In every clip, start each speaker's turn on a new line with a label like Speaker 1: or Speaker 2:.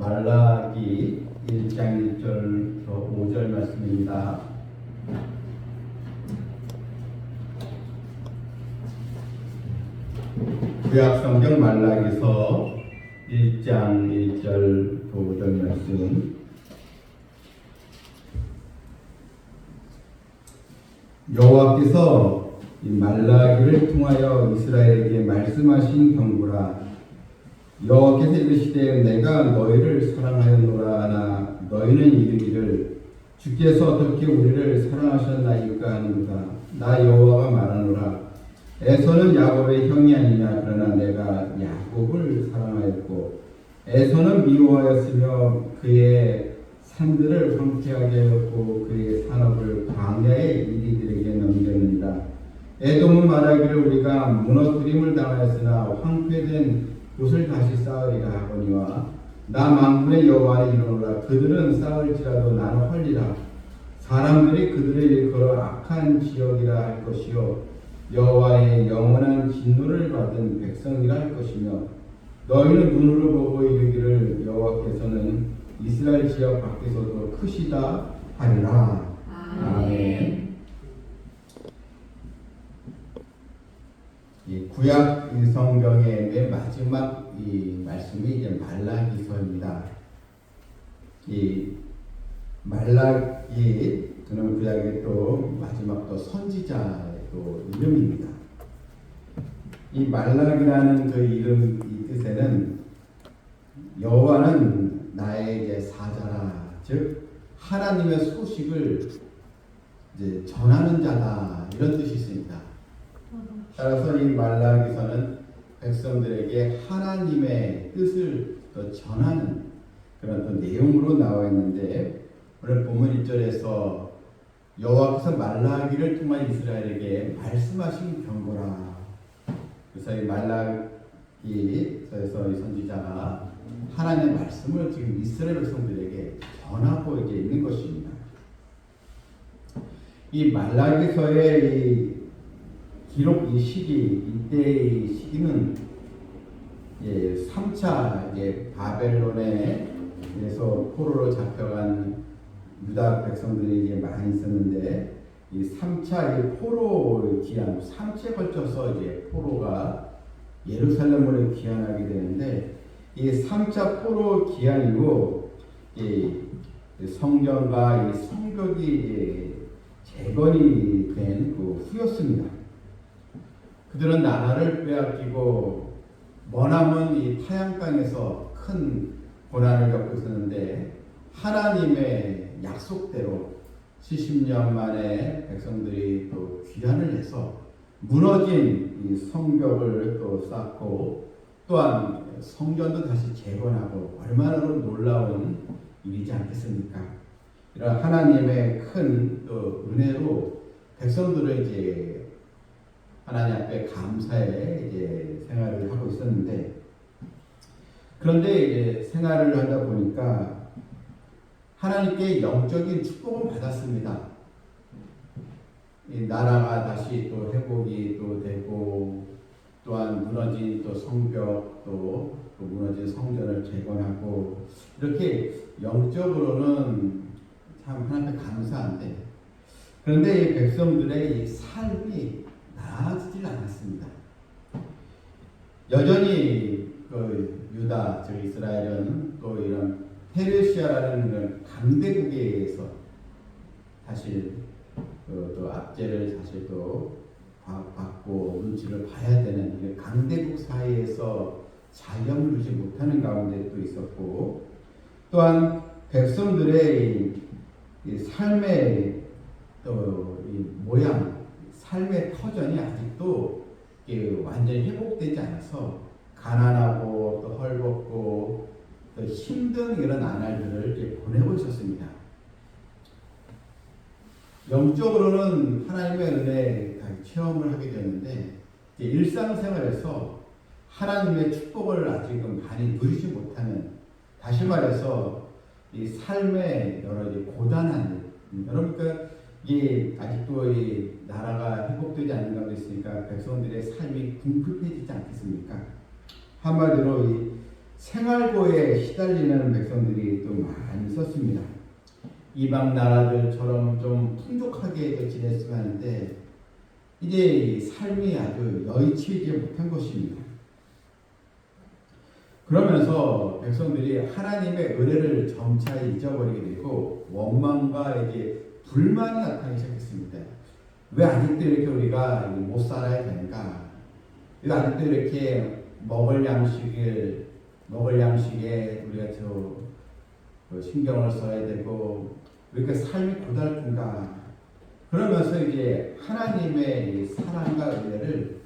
Speaker 1: 말라기 1장 1절부터 5절 말씀입니다. 구약성경 말라기서 1장 1절부터 5절 말씀. 여호와께서 이 말라기를 통하여 이스라엘에게 말씀하신 경고라. 여호와께서 이르시되 내가 너희를 사랑하였노라. 너희는 이르기를 주께서 어떻게 우리를 사랑하셨나이까 하는도다. 나 여호와가 말하노라. 에서는 야곱의 형이 아니냐. 그러나 내가 야곱을 사랑하였고 에서는 미워하였으며 그의 산들을 황폐하게 하였고 그의 산업을 광야의 이리들에게 넘겼느니라. 에돔은 말하기를 우리가 무너뜨림을 당하였으나 황폐된 곳을 다시 쌓으리라 하거니와 나 만군의 여호와는 이르노라. 그들은 쌓을지라도 나는 헐리라. 사람들이 그들을 일컬어 악한 지역이라 할 것이요 여호와의 영원한 진노를 받은 백성이라 할 것이며 너희는 눈으로 보고 이르기를 여호와께서는 이스라엘 지역 밖에서도 크시다 하리라. 아멘. 이 구약 성경의 맨 마지막 이 말씀이 이제 말라기서입니다. 이 말라기 그는 구약의 또 마지막 또 선지자의 또 이름입니다. 이 말라기라는 그 이름 이 뜻에는 여호와는 나의 이제 사자라, 즉 하나님의 소식을 이제 전하는 자다, 이런 뜻이 있습니다. 따라서 이 말라기서는 백성들에게 하나님의 뜻을 또 전하는 그런 또 내용으로 나와 있는데, 오늘 본문 1절에서 여호와께서 말라기를 통한 이스라엘에게 말씀하신 경고라. 그래서 이 말라기에서 이 선지자가 하나님의 말씀을 지금 이스라엘 백성들에게 전하고 이제 있는 것입니다. 이 말라기서의 이 기록 이 시기, 이때의 시기는 3차 바벨론에서 포로로 잡혀간 유다 백성들이 이제 많이 있었는데, 이 3차 포로 귀환, 3차에 걸쳐서 이제 포로가 예루살렘으로 귀환하게 되는데, 이 3차 포로 귀환 이후 이 성전과 이 성벽이 재건이 된 그 후였습니다. 그들은 나라를 빼앗기고 머나먼 이 타향강에서 큰 고난을 겪고 있었는데, 하나님의 약속대로 70년 만에 백성들이 또 귀환을 해서 무너진 이 성벽을 또 쌓고, 또한 성전도 다시 재건하고, 얼마나 놀라운 일이지 않겠습니까? 이런 하나님의 큰 또 은혜로 백성들은 이제 하나님 앞에 감사의 이제 생활을 하고 있었는데, 그런데 이제 생활을 하다 보니까 하나님께 영적인 축복을 받았습니다. 이 나라가 다시 또 회복이 또 되고, 또한 무너진 또 성벽, 또 무너진 성전을 재건하고, 이렇게 영적으로는 참 하나님께 감사한데, 그런데 이 백성들의 이 삶이 나아지질 않았습니다. 여전히 그 유다, 즉 이스라엘은 또 이런 페르시아라는 강대국에 의해서 사실 또 압제를 사실 또 받고 눈치를 봐야 되는 강대국 사이에서 자유함을 누리지 못하는 가운데 또 있었고, 또한 백성들의 이 삶의 또 이 모양, 삶의 터전이 아직도 완전히 회복되지 않아서 가난하고 또 헐벗고 또 힘든 이런 나날들을 이제 보내고 있었습니다. 영적으로는 하나님의 은혜 체험을 하게 되는데, 일상생활에서 하나님의 축복을 아직은 많이 누리지 못하는, 다시 말해서 이 삶의 여러 고단한 일, 여러분, 이게 아직도 이 나라가 회복되지 않는 가운데 있으니까 백성들의 삶이 궁핍해지지 않겠습니까? 한마디로 이 생활고에 시달리는 백성들이 또 많이 있었습니다. 이방 나라들처럼 좀 풍족하게 지냈으면 하는데 이제 삶이 아주 여의치지 못한 것입니다. 그러면서 백성들이 하나님의 은혜를 점차 잊어버리게 되고 원망과 이제 불만이 나타나기 시작했습니다. 왜 아직도 이렇게 우리가 못 살아야 되는가? 왜 아직도 이렇게 먹을 양식에 우리가 신경을 써야 되고 왜 이렇게 삶이 고달픈가? 그러면서 이제 하나님의 사랑과 은혜를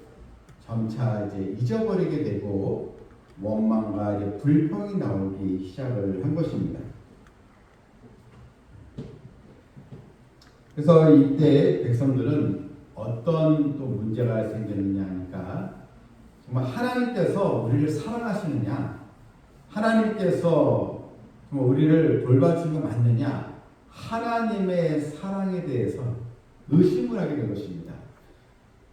Speaker 1: 점차 이제 잊어버리게 되고 원망과 이제 불평이 나오기 시작을 한 것입니다. 그래서 이때 백성들은 어떤 또 문제가 생겼느냐 하니까 정말 하나님께서 우리를 사랑하시느냐, 하나님께서 정말 우리를 돌봐주는 거 맞느냐, 하나님의 사랑에 대해서 의심을 하게 된 것입니다.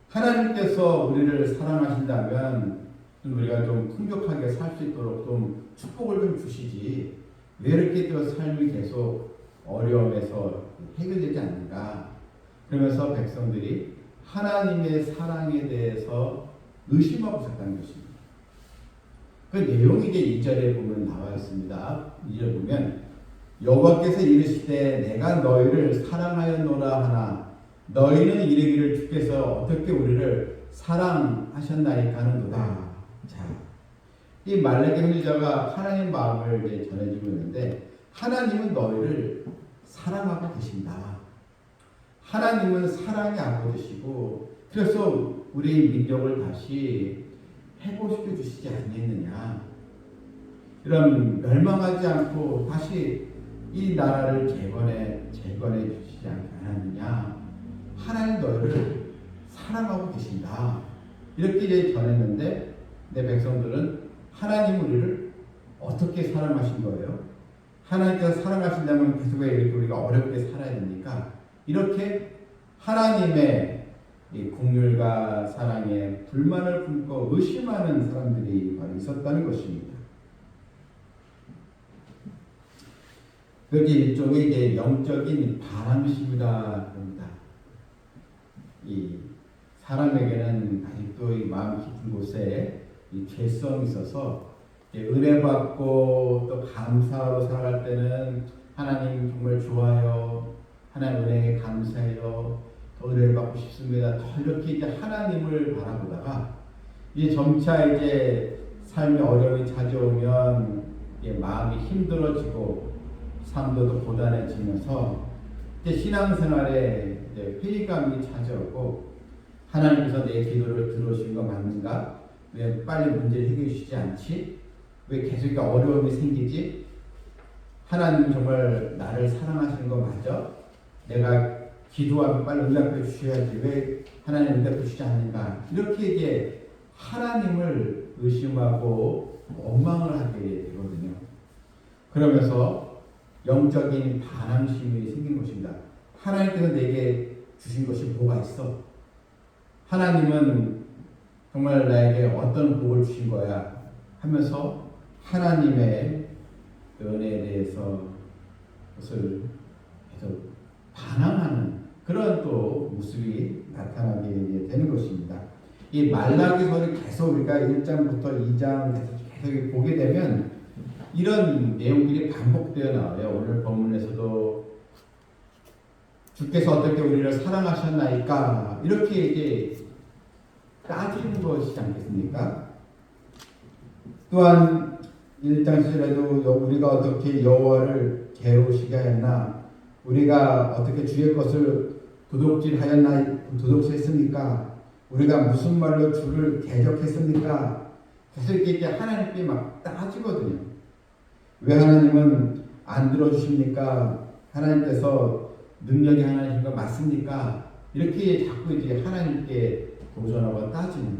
Speaker 1: 하나님께서 우리를 사랑하신다면 우리가 좀 풍족하게 살 수 있도록 좀 축복을 좀 주시지 왜 이렇게 또 삶이 계속 어려움에서 해결되지 않는가. 그러면서 백성들이 하나님의 사랑에 대해서 의심하고 있었다는 것입니다. 그 내용이 이제 2절에 보면 나와 있습니다. 2절 보면 여호와께서 이르시되 내가 너희를 사랑하였노라 하나 너희는 이르기를 주께서 어떻게 우리를 사랑하셨나이까 하는도다. 자, 이 말라기 선지자가 하나님 마음을 이제 전해주고 있는데 하나님은 너희를 사랑하고 계신다. 하나님은 사랑이 아버지시고 그래서 우리 민족을 다시 회복시켜 주시지 않겠느냐. 이런 멸망하지 않고 다시 이 나라를 재건해 주시지 않느냐. 하나님 너희를 사랑하고 계신다. 이렇게 이제 전했는데 내 백성들은 하나님 우리를 어떻게 사랑하신 거예요? 하나님께서 사랑하신다면 계속 왜 이렇게 우리가 어렵게 살아야 됩니까? 이렇게 하나님의 이 긍휼과 사랑에 불만을 품고 의심하는 사람들이 바로 있었다는 것입니다. 그게 일종의 이제 영적인 바람심이라 합니다. 이 사람에게는 아직도 이 마음 깊은 곳에 이 죄성이 있어서 은혜 받고 또 감사하고 살아갈 때는 하나님 정말 좋아요. 하나님 은혜에 감사해요. 더 은혜를 받고 싶습니다. 더 이렇게 이제 하나님을 바라보다가 이제 점차 이제 삶의 어려움이 찾아오면 이제 마음이 힘들어지고 삶도 더 고단해지면서 이제 신앙생활에 이제 회의감이 찾아오고 하나님께서 내 기도를 들어주신 거 맞는가? 왜 빨리 문제를 해결해 주시지 않지? 왜 계속 어려움이 생기지? 하나님은 정말 나를 사랑하시는 거 맞아? 내가 기도하면 빨리 응답해 주셔야지 왜 하나님 응답해 주시지 않는가? 이렇게 이제 하나님을 의심하고 원망을 하게 되거든요. 그러면서 영적인 반항심이 생긴 것입니다. 하나님께서 내게 주신 것이 뭐가 있어? 하나님은 정말 나에게 어떤 복을 주신 거야? 하면서 하나님의 은혜에 대해서 그것을 계속 반항하는 그런 또 모습이 나타나게 되는 것입니다. 이 말라기서를 계속 우리가 1장부터 2장 계속 보게 되면 이런 내용들이 반복되어 나와요. 오늘 본문에서도 주께서 어떻게 우리를 사랑하셨나이까 이렇게 이제 따지는 것이지 않겠습니까? 또한 1장 10절에도 우리가 어떻게 여호와를 괴로우시게 하였나 우리가 어떻게 주의 것을 도둑질했습니까? 우리가 무슨 말로 주를 대적했습니까? 계속 이렇게 하나님께 막 따지거든요. 왜 하나님은 안 들어주십니까? 하나님께서 능력이 하나님과 맞습니까? 이렇게 자꾸 이제 하나님께 도전하고 따지는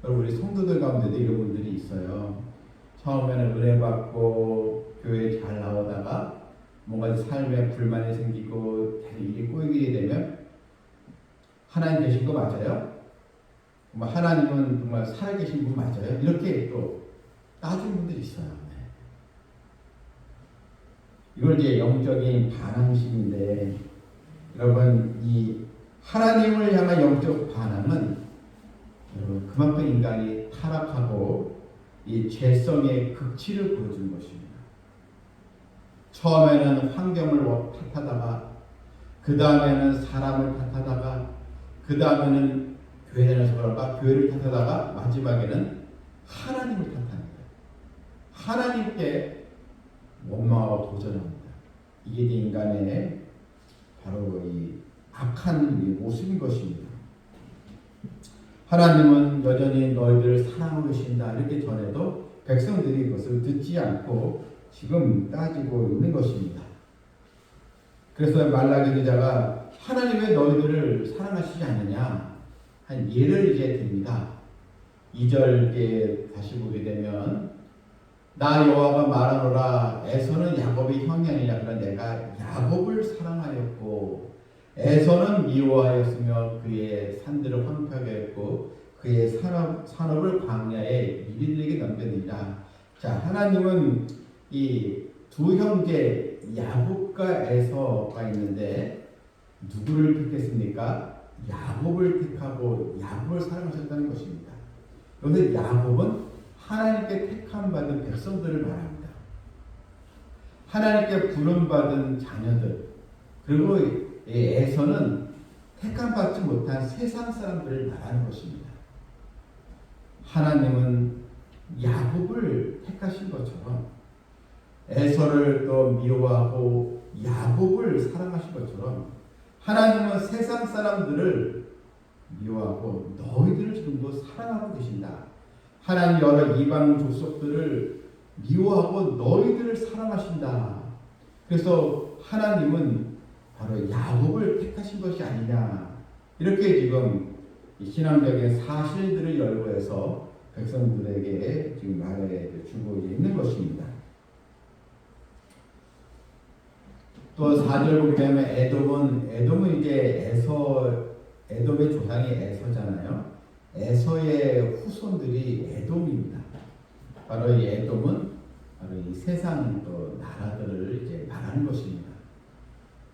Speaker 1: 우리 성도들 가운데도 이런 분들이 있어요. 처음에는 은혜 받고 교회에 잘 나오다가 뭔가 삶에 불만이 생기고 일이 꼬이게 되면 하나님 계신 거 맞아요? 하나님은 정말 살아계신 분 맞아요? 이렇게 또 따진 분들이 있어요. 이걸 이제 영적인 반항심인데, 여러분 이 하나님을 향한 영적 반항은 여러분 그만큼 인간이 타락하고 이 죄성의 극치를 보여준 것입니다. 처음에는 환경을 탓하다가, 그 다음에는 사람을 탓하다가, 그 다음에는 교회 다녀서 그런가 교회를 탓하다가, 마지막에는 하나님을 탓합니다. 하나님께 원망하고 도전합니다. 이게 인간의 바로 이 악한 모습인 것입니다. 하나님은 여전히 너희들을 사랑하고 계신다 이렇게 전해도 백성들이 그것을 듣지 않고 지금 따지고 있는 것입니다. 그래서 말라기 기자가 하나님 왜 너희들을 사랑하시지 않느냐 한 예를 이제 듭니다. 2절에 다시 보게 되면 나 여호와가 말하노라 에서는 야곱의 형이 아니냐 그러나 내가 야곱을 사랑하였고 에서는 미워하였으며 그의 산들을 황폐하게 했고 그의 산업을 광야에 이리들에게 넘겼느니라. 자, 하나님은 이 두 형제 야곱과 에서가 있는데 누구를 택했습니까? 야곱을 택하고 야곱을 사랑하셨다는 것입니다. 그런데 야곱은 하나님께 택함받은 백성들을 말합니다. 하나님께 부름받은 자녀들, 그리고 에서는 택함받지 못한 세상 사람들을 말하는 것입니다. 하나님은 야곱을 택하신 것처럼 에서를 또 미워하고 야곱을 사랑하신 것처럼 하나님은 세상 사람들을 미워하고 너희들을 지금도 사랑하고 계신다. 하나님 여러 이방 족속들을 미워하고 너희들을 사랑하신다. 그래서 하나님은 바로 야곱을 택하신 것이 아니냐. 이렇게 지금 신앙적인 사실들을 열거해서 백성들에게 지금 말해 주고 있는 것입니다. 또 4절 보게 되면 에돔은 이제 에돔의 조상이 에서잖아요. 에서의 후손들이 에돔입니다. 바로 이 에돔은 바로 이 세상 또 나라들을 이제 말하는 것입니다.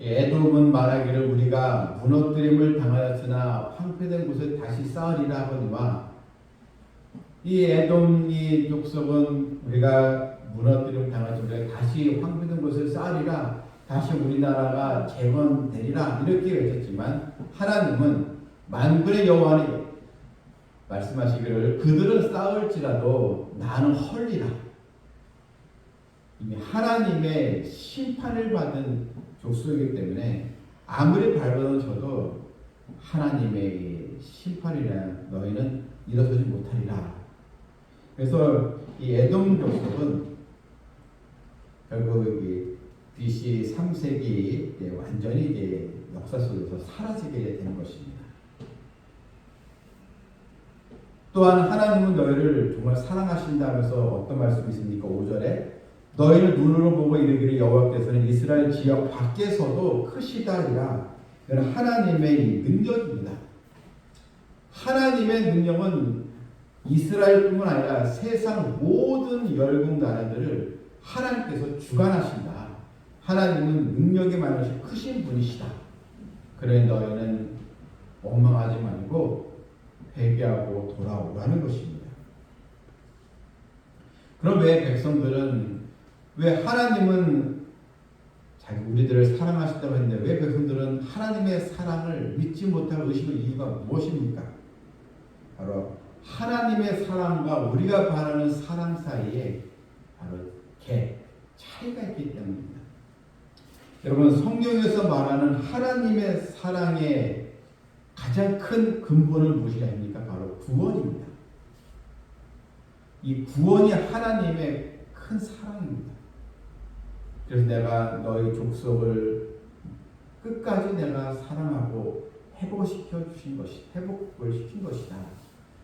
Speaker 1: 에돔은 말하기를 우리가 무너뜨림을 당하였으나 황폐된 곳에 다시 쌓으리라 하거니와 이 에돔 이 족속은 우리가 무너뜨림 당하지 우리가 다시 황폐된 곳을 쌓으리라 다시 우리나라가 재건되리라 이렇게 외쳤지만 하나님은 만군의 여호와는 말씀하시기를 그들은 쌓을지라도 나는 헐리라. 이미 하나님의 심판을 받은 족속이기 때문에 아무리 밟아져도 하나님의 심판이라 너희는 일어서지 못하리라. 그래서 이 에돔 족속은 결국 이 BC 3세기 완전히 이제 역사 속에서 사라지게 되는 것입니다. 또한 하나님은 너희를 정말 사랑하신다면서 어떤 말씀이 있습니까? 5절에 너희를 눈으로 보고 이르기를 여호와께서는 이스라엘 지역 밖에서도 크시다리라. 이건 하나님의 능력입니다. 하나님의 능력은 이스라엘뿐만 아니라 세상 모든 열국 나라들을 하나님께서 주관하신다. 하나님은 능력이 많으신 크신 분이시다. 그래 너희는 원망하지 말고 회개하고 돌아오라는 것입니다. 그럼 왜 백성들은 왜 하나님은 자기 우리들을 사랑하신다고 했는데 왜 백성들은 하나님의 사랑을 믿지 못하고 의심할 이유가 무엇입니까? 바로 하나님의 사랑과 우리가 바라는 사랑 사이에 바로 차이가 있기 때문입니다. 여러분 성경에서 말하는 하나님의 사랑의 가장 큰 근본은 무엇이 아닙니까? 바로 구원입니다. 이 구원이 하나님의 큰 사랑입니다. 그래서 내가 너희 족속을 끝까지 내가 사랑하고 회복을 시킨 것이다.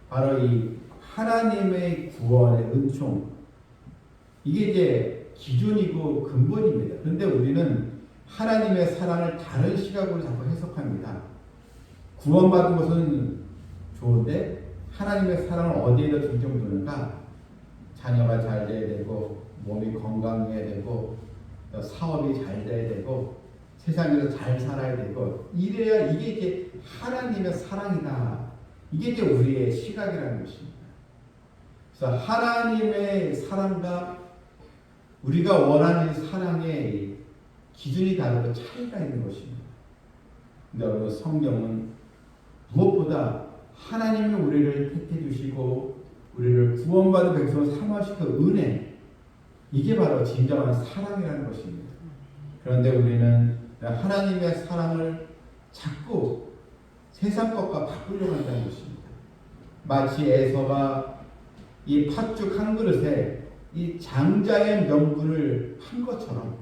Speaker 1: 바로 이 하나님의 구원의 은총 이게 이제 기준이고 근본입니다. 그런데 우리는 하나님의 사랑을 다른 시각으로 자꾸 해석합니다. 구원받은 것은 좋은데 하나님의 사랑을 어디에다 중점을 두는가? 자녀가 잘 돼야 되고 몸이 건강해야 되고 또 사업이 잘 돼야 되고 세상에서 잘 살아야 되고 이래야 이게 이제 하나님의 사랑이다. 이게 이제 우리의 시각이라는 것입니다. 그래서 하나님의 사랑과 우리가 원하는 사랑의 기준이 다르고 차이가 있는 것입니다. 근데 여러분 성경은 무엇보다 하나님이 우리를 택해 주시고 우리를 구원받은 백성으로 삼으신 그 은혜, 이게 바로 진정한 사랑이라는 것입니다. 그런데 우리는 하나님의 사랑을 자꾸 세상 것과 바꾸려고 한다는 것입니다. 마치 에서가 이 팥죽 한 그릇에 이 장자의 명분을 한 것처럼,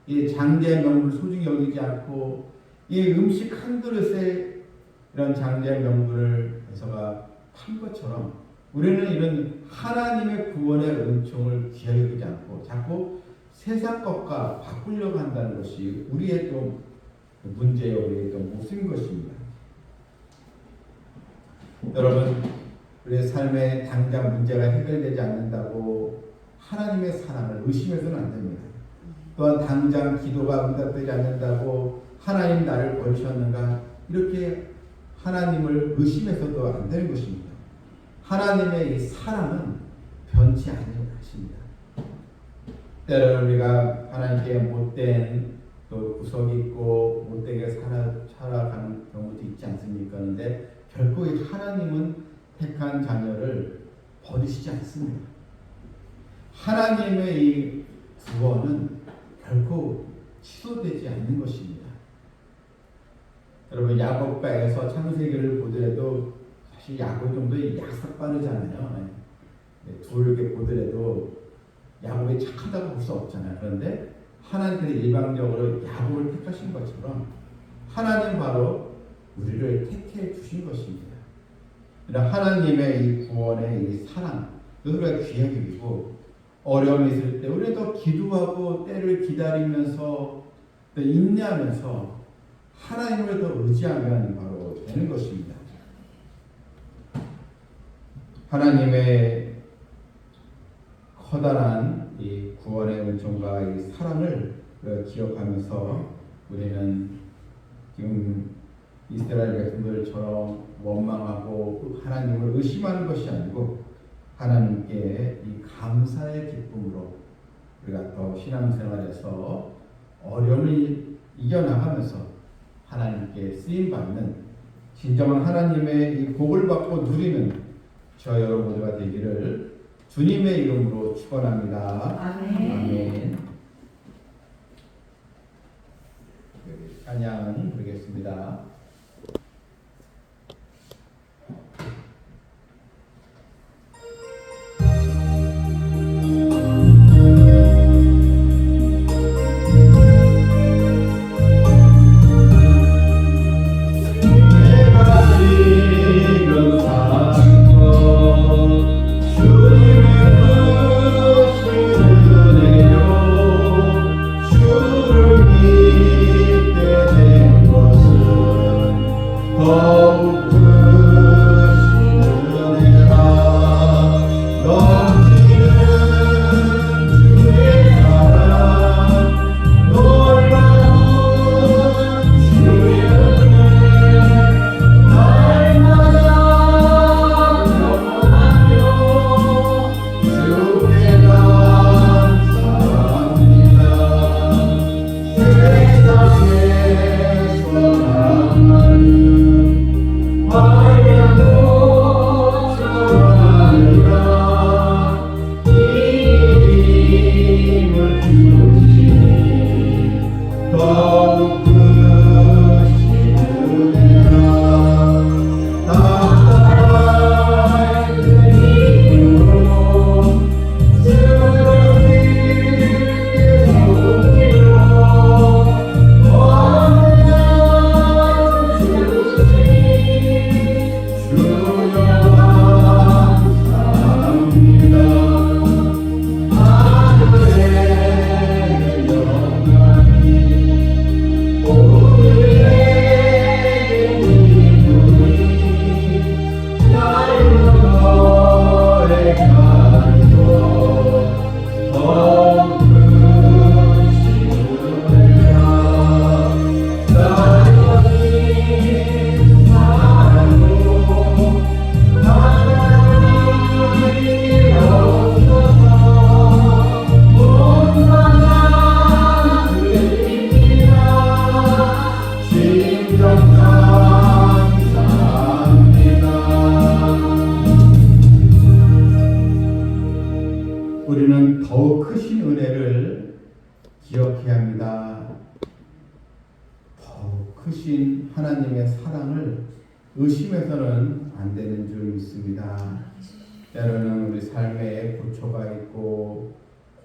Speaker 1: 이 장자의 명분을 소중히 여기지 않고 이 음식 한 그릇에 이런 장자의 명분을 에서가 한 것처럼 우리는 이런 하나님의 구원의 은총을 귀하게 여기지 않고 자꾸 세상 것과 바꾸려고 한다는 것이 우리의 또 문제요, 우리의 또 모습인 것입니다. 여러분, 우리의 삶에 당장 문제가 해결되지 않는다고 하나님의 사랑을 의심해서는 안 됩니다. 또한 당장 기도가 응답되지 않는다고 하나님 나를 버리셨는가 이렇게 하나님을 의심해서도 안 되는 것입니다. 하나님의 이 사랑은 변치 않는 것입니다. 때로는 우리가 하나님께 못된 또 구석이 있고 못되게 살아가는 경우도 있지 않습니까? 그런데 결코 이 하나님은 택한 자녀를 버리시지 않습니다. 하나님의 이 구원은 결코 취소되지 않는 것입니다. 여러분 야곱과 에서 창세기를 보더라도 사실 야곱 정도의 약삭빠르잖아요. 둘 이렇게 보더라도 야곱이 착하다고 볼 수 없잖아요. 그런데 하나님께서 일방적으로 야곱을 택하신 것처럼 하나님 바로 우리를 택해 주신 것입니다. 하나님의 이 구원의 이 사랑, 우리가 귀하게 여기고 어려움이 있을 때 우리가 더 기도하고 때를 기다리면서 또 인내하면서 하나님을 더 의지하면 바로 되는 것입니다. 하나님의 커다란 이 구원의 은총과 이 사랑을 기억하면서 우리는 지금 이스라엘 백성들처럼 원망하고 하나님을 의심하는 것이 아니고 하나님께 이 감사의 기쁨으로 우리가 더 신앙생활에서 어려움을 이겨나가면서 하나님께 쓰임받는 진정한 하나님의 이 복을 받고 누리는 저 여러분 모두가 되기를 주님의 이름으로 축원합니다.
Speaker 2: 아멘.
Speaker 1: 아멘. 찬양 부르겠습니다. 주님의 뜻을 내려 사실을 기억해야 합니다. 더 크신 하나님의 사랑을 의심해서는 안 되는 줄 믿습니다. 때로는 우리 삶에 고초가 있고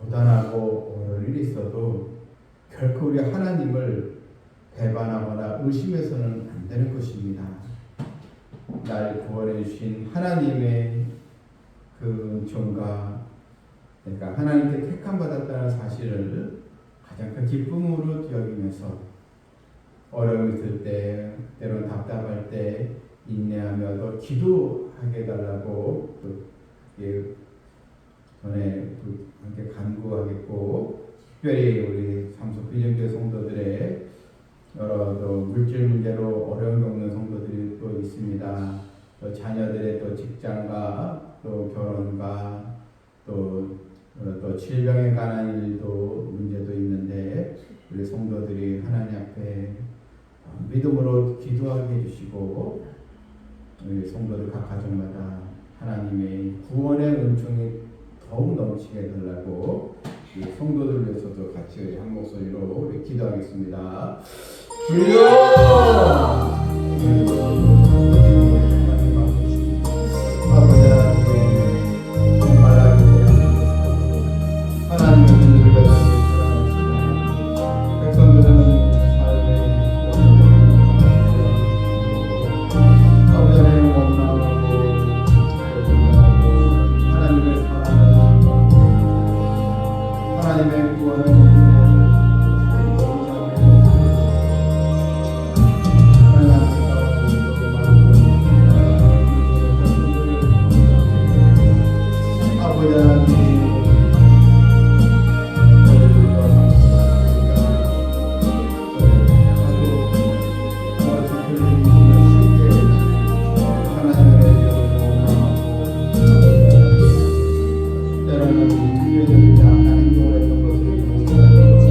Speaker 1: 고단하고 어려운 일이 있어도 결코 우리 하나님을 배반하거나 의심해서는 안 되는 것입니다. 날 구원해 주신 하나님의 그 은총과 그러니까 하나님께 택함 받았다는 사실을 가장 큰 기쁨으로 여기면서 어려움이 있을 때, 때로는 답답할 때 인내하며 또 기도하게 해달라고 또 전에 함께 간구하겠고, 특별히 우리 삼성 비전교회 성도들의 여러 또 물질 문제로 어려움 겪는 성도들이 또 있습니다. 또 자녀들의 또 직장과 또 결혼과 또 질병에 관한 일도 문제도 있는데 우리 성도들이 하나님 앞에 믿음으로 기도하게 해주시고 우리 성도들 각 가정마다 하나님의 구원의 은총이 더욱 넘치게 해달라고 우리 성도들 위해서도 같이 한 목소리로 우리 기도하겠습니다. 주여! 때로는 우리 주변에 약한 행동을 했던 것을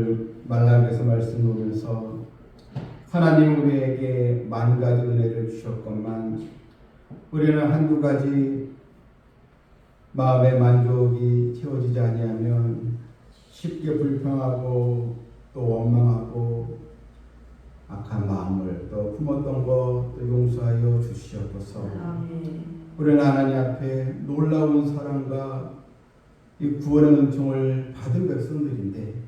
Speaker 1: 오늘 말라기서 말씀 보면서 하나님 우리에게 만 가지 은혜를 주셨건만 우리는 한두 가지 마음의 만족이 채워지지 아니하면 쉽게 불평하고 또 원망하고 악한 마음을 또 품었던 것 또 용서하여 주시옵소서. 우리는 하나님 앞에 놀라운 사랑과 이 구원의 은총을 받은 백성들인데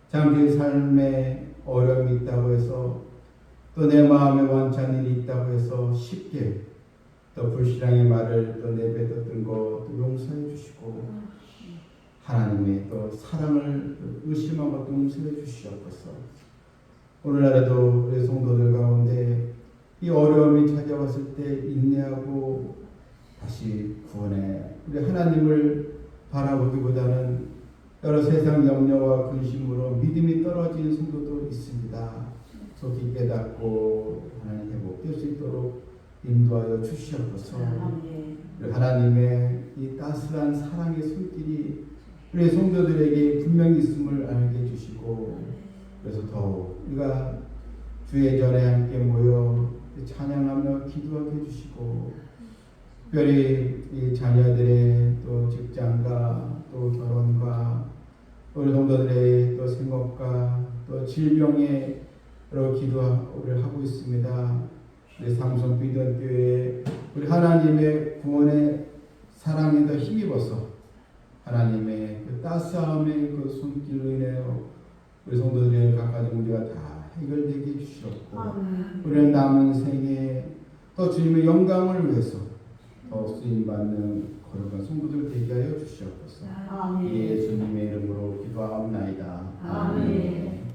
Speaker 1: 잠시 삶에 어려움이 있다고 해서 또 내 마음에 원찬 일이 있다고 해서 쉽게 또 불신앙의 말을 또 내뱉었던 것 용서해 주시고 하나님의 또 사랑을 의심하고 용서해 주시옵소서. 오늘날에도 우리 성도들 가운데 이 어려움이 찾아왔을 때 인내하고 다시 구원해 우리 하나님을 바라보기보다는 여러 세상 염려와 근심으로 믿음이 떨어진 성도도 있습니다. 속히 깨닫고 하나님 회복될 수 있도록 인도하여 주시옵소서. 우리 하나님의 이 따스한 사랑의 손길이 우리 성도들에게 분명히 있음을 알게 해주시고 그래서 더욱 우리가 주의 전에 함께 모여 찬양하며 기도하게 해주시고 특별히 이 자녀들의 또 직장과 또 결혼과 우리 성도들의 또 생업과 또 질병에 여러 기도를 하고 있습니다. 우리 삼성 비전교회 우리 하나님의 구원의 사랑에 더 힘입어서 하나님의 그 따스함의 그 손길로 인하여 우리 성도들의 각가지 문제가 다 해결되게 해주시옵고 우리는 남은 생에 또 주님의 영광을 위해서 더 쓰임받는 거룩한 성도들 되게 하여 주시옵소서. 예수님의 이름으로 기도하옵나이다. 아멘.